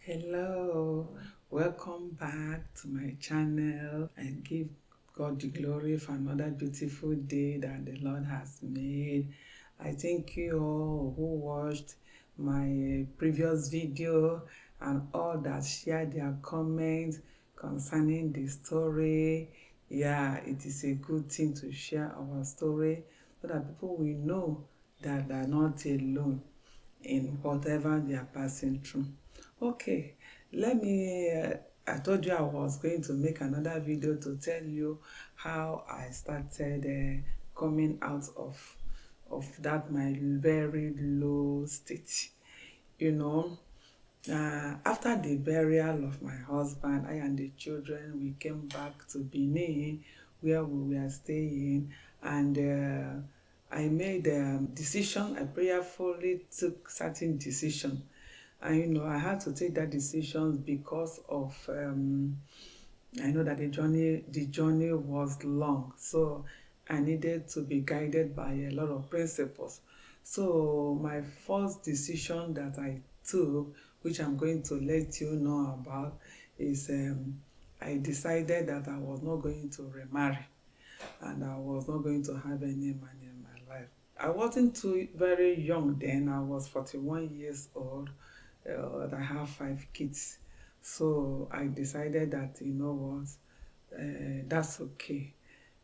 Hello, welcome back to my channel. I give God the glory for another beautiful day that the Lord has made. I thank you all who watched my previous video and all that shared their comments concerning the story. Yeah, it is a good thing to share our story so that people will know that they're not alone in whatever they are passing through. Okay, I told you I was going to make another video to tell you how I started coming out of that my very low state. You know, after the burial of my husband, I and the children, we came back to Benin where we were staying, and I made a decision. I prayerfully took certain decision, and I had to take that decision because of I know that the journey was long, so I needed to be guided by a lot of principles. So my first decision that I took, which I'm going to let you know about, is I decided that I was not going to remarry and I was not going to have any man in my life. I wasn't too very young then. I was 41 years old. I have 5 kids. So I decided that, what, that's okay.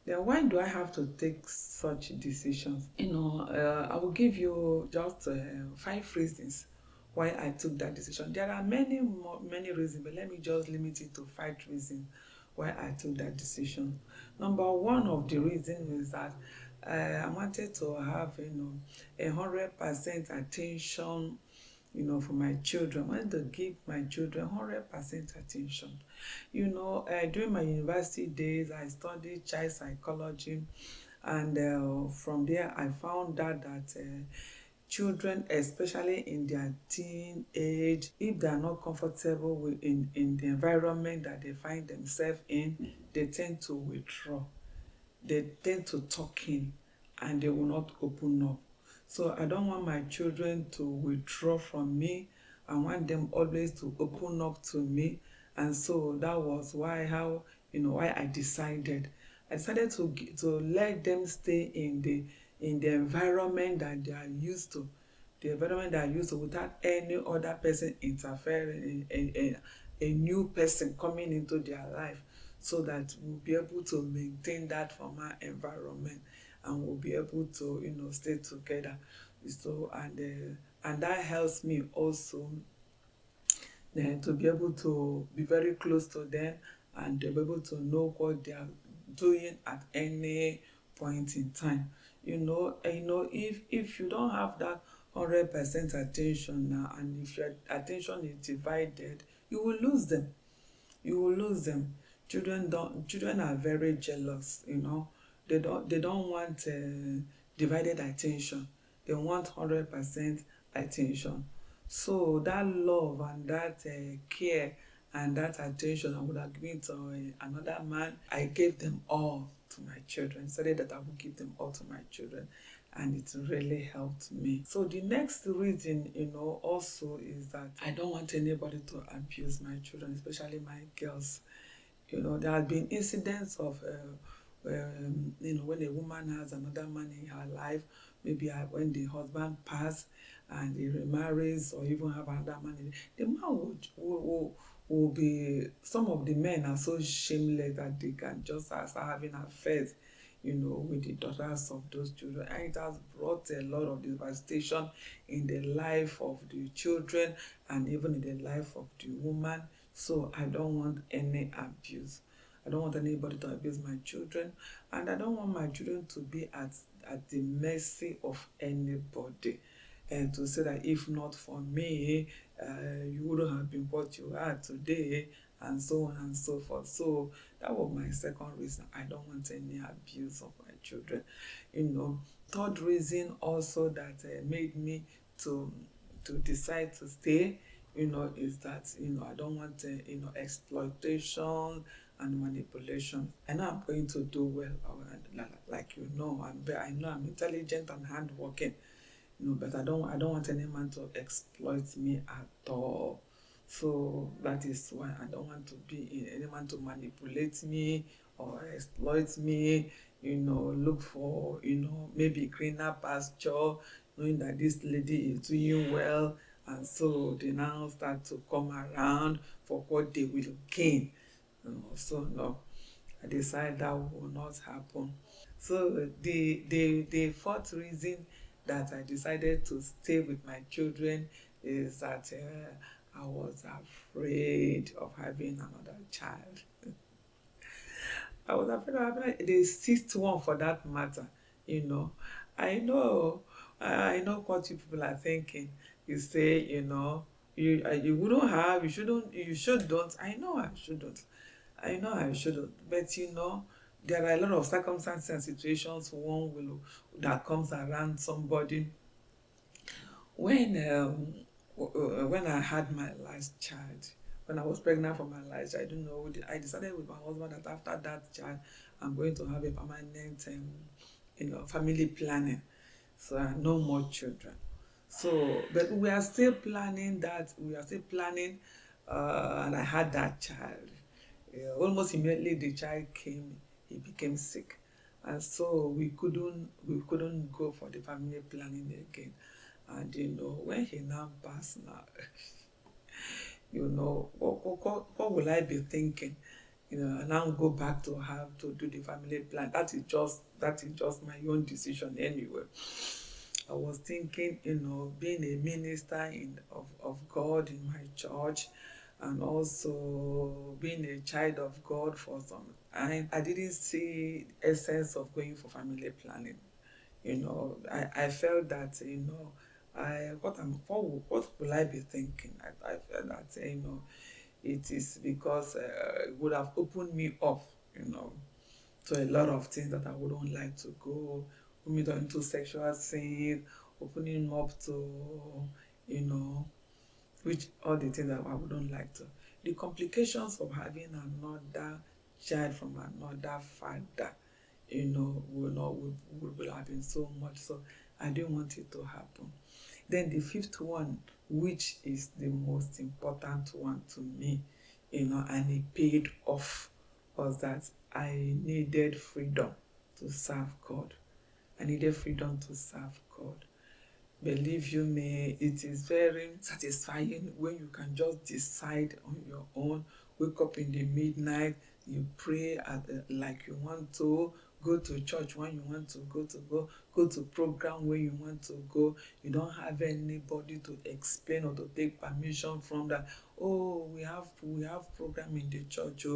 Then why do I have to take such decisions? I will give you just 5 reasons why I took that decision. There are many reasons, but let me just limit it to 5 reasons why I took that decision. Number one of the reasons is that I wanted to have, 100% attention, for my children. I wanted to give my children 100% attention. During my university days, I studied child psychology, and from there, I found out that children, especially in their teen age, if they are not comfortable in the environment that they find themselves in, they tend to withdraw. They tend to talk in and they will not open up. So I don't want my children to withdraw from me. I want them always to open up to me. And so that was why I decided. I decided to let them stay in the environment that they are used to. The environment they are used to, without any other person interfering, a new person coming into their life, so that we'll be able to maintain that former environment and we'll be able to stay together. So and that helps me also to be able to be very close to them and to be able to know what they are doing at any point in time. If you don't have that 100% attention now, and if your attention is divided, you will lose them. Children are very jealous. They don't want divided attention. They want 100% attention. So that love and that care and that attention I would have given to another man, I gave them all to my children. Said that I would give them all to my children, and it really helped me. So the next reason, also, is that I don't want anybody to abuse my children, especially my girls. There have been incidents of when a woman has another man in her life, maybe when the husband passed and he remarries, or even have another man the man will be, some of the men are so shameless that they can just start having affairs with the daughters of those children, and it has brought a lot of devastation in the life of the children and even in the life of the woman. So I don't want any abuse. I don't want anybody to abuse my children, and I don't want my children to be at the mercy of anybody, and to say that if not for me, you wouldn't have been what you are today, and so on and so forth. So that was my second reason. I don't want any abuse of my children. Third reason also that made me to decide to stay, is that I don't want exploitation and manipulation. I know I'm going to do well, like I know I'm intelligent and hardworking, but I don't want any man to exploit me at all. So that is why I don't want to be in anyone to manipulate me or exploit me, look for, maybe greener pasture, knowing that this lady is doing well. And so they now start to come around for what they will gain. So no, I decided that will not happen. So the fourth reason that I decided to stay with my children is that I was afraid of having another child. I was afraid of having the sixth one for that matter. You know, I know, I know what you people are thinking. You say, you wouldn't have, you shouldn't. I know I shouldn't. I know I shouldn't, but there are a lot of circumstances and situations that comes around somebody. When I had my last child, when I was pregnant for my last child, I don't know. I decided with my husband that after that child, I'm going to have a permanent, family planning. So no more children. So, but we are still planning that. We are still planning, and I had that child. Almost immediately the child came, he became sick, and so we couldn't go for the family planning again. And when he now passed now, what will I be thinking? And now go back to have to do the family plan. That is just my own decision anyway. I was thinking, being a minister of God in my church, and also being a child of God for some time, I didn't see essence of going for family planning. I felt that, what will I be thinking? I felt that, it is because it would have opened me up, you know, to a lot of things that I wouldn't like to go, put me into sexual sin, opening up to, you know, which all the things that I wouldn't like to. The complications of having another child from another father, will have been so much. So I didn't want it to happen. Then the fifth one, which is the most important one to me, and it paid off, was that I needed freedom to serve God. I needed freedom to serve God. Believe you me, it is very satisfying when you can just decide on your own, wake up in the midnight, you pray like you want to, go to church when you want to go to program when you want to go. You don't have anybody to explain or to take permission from that. Oh, we have program in the church,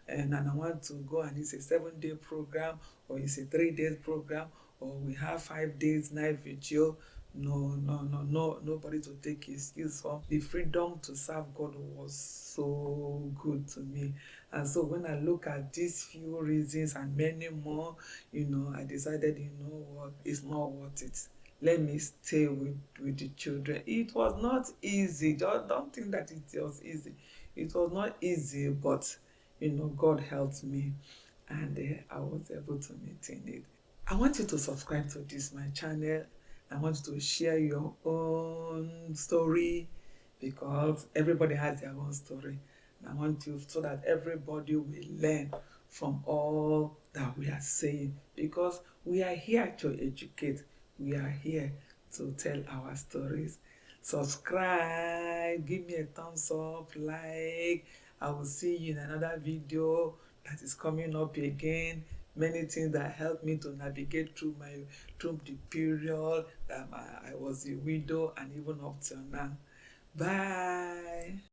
and I want to go, and it's a 7-day program, or it's a 3 days program, or we have 5 days night vigil. No, no, no, no, nobody to take excuse from. The freedom to serve God was so good to me. And so when I look at these few reasons and many more, I decided, what, it's not worth it. Let me stay with the children. It was not easy. Don't think that it was easy. It was not easy, but God helped me, and I was able to maintain it. I want you to subscribe to this my channel. I want you to share your own story, because everybody has their own story. And I want you, so that everybody will learn from all that we are saying, because we are here to educate. We are here to tell our stories. Subscribe, give me a thumbs up, like. I will see you in another video that is coming up again. Many things that helped me to navigate through the period that I was a widow, and even up till now. Bye.